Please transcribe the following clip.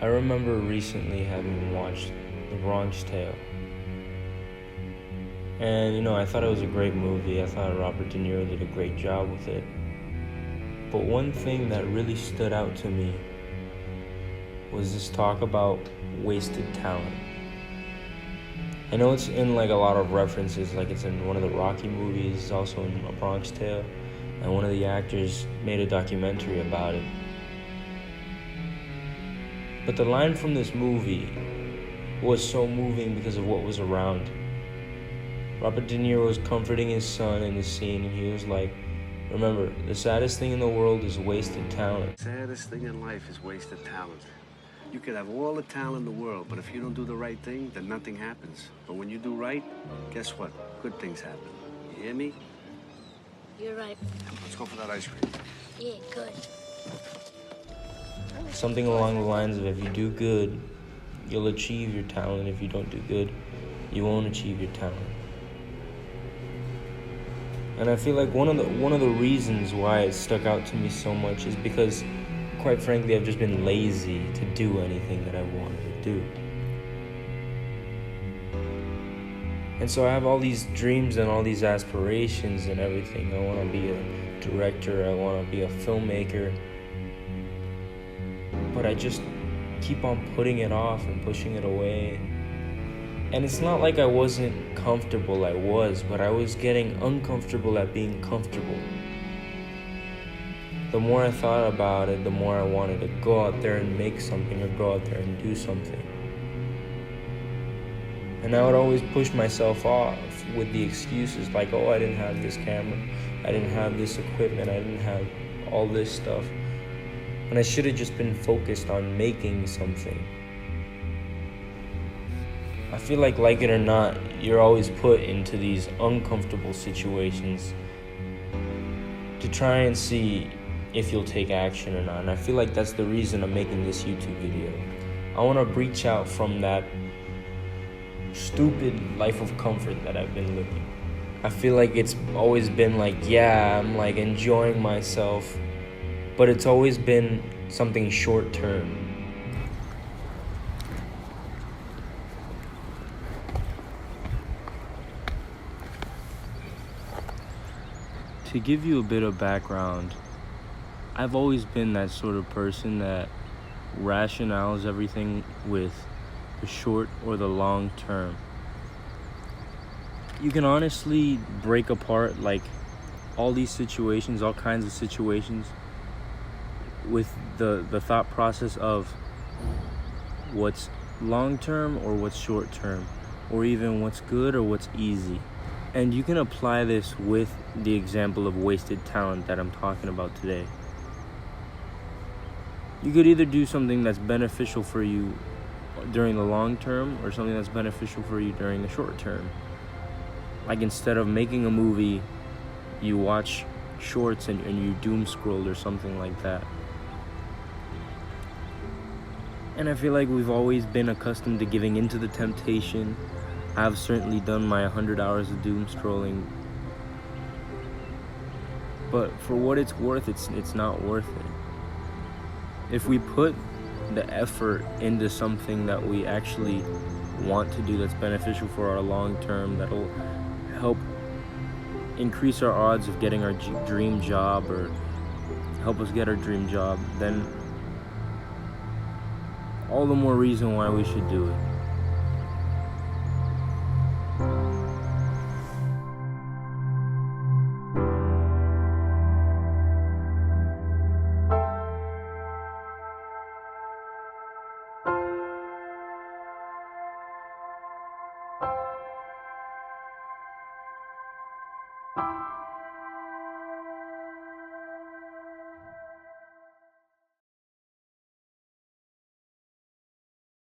I remember recently having watched The Bronx Tale. And, I thought it was a great movie. I thought Robert De Niro did a great job with it. But one thing that really stood out to me was this talk about wasted talent. I know it's in like a lot of references, like it's in one of the Rocky movies, it's also in A Bronx Tale, and one of the actors made a documentary about it. But the line from this movie was so moving because of what was around. Robert De Niro was comforting his son in the scene, and he was like, remember, the saddest thing in the world is wasted talent. The saddest thing in life is wasted talent. You could have all the talent in the world, but if you don't do the right thing, then nothing happens. But when you do right, guess what? Good things happen. You hear me? You're right. Let's go for that ice cream. Yeah, good. Something along the lines of, if you do good, you'll achieve your talent. If you don't do good, you won't achieve your talent. And I feel like one of the reasons why it stuck out to me so much is because, quite frankly, I've just been lazy to do anything that I wanted to do. And so I have all these dreams and all these aspirations and everything. I want to be a director, I want to be a filmmaker. But I just keep on putting it off and pushing it away. And it's not like I wasn't comfortable, I was, but I was getting uncomfortable at being comfortable. The more I thought about it, the more I wanted to go out there and make something or go out there and do something. And I would always push myself off with the excuses like, oh, I didn't have this camera, I didn't have this equipment, I didn't have all this stuff. And I should have just been focused on making something. I feel like it or not, you're always put into these uncomfortable situations to try and see if you'll take action or not. And I feel like that's the reason I'm making this YouTube video. I want to breach out from that stupid life of comfort that I've been living. I feel like it's always been like, yeah, I'm like enjoying myself, but it's always been something short term. To give you a bit of background, I've always been that sort of person that rationales everything with the short or the long term. You can honestly break apart like all these situations, all kinds of situations, with the thought process of what's long term or what's short term, or even what's good or what's easy. And you can apply this with the example of wasted talent that I'm talking about today. You could either do something that's beneficial for you during the long term or something that's beneficial for you during the short term. Like instead of making a movie, you watch shorts and you doom scroll or something like that. And I feel like we've always been accustomed to giving into the temptation. I've certainly done my 100 hours of doom scrolling. But for what it's worth, it's not worth it. If we put the effort into something that we actually want to do that's beneficial for our long term, that'll help increase our odds of getting our dream job or help us get our dream job, then all the more reason why we should do it.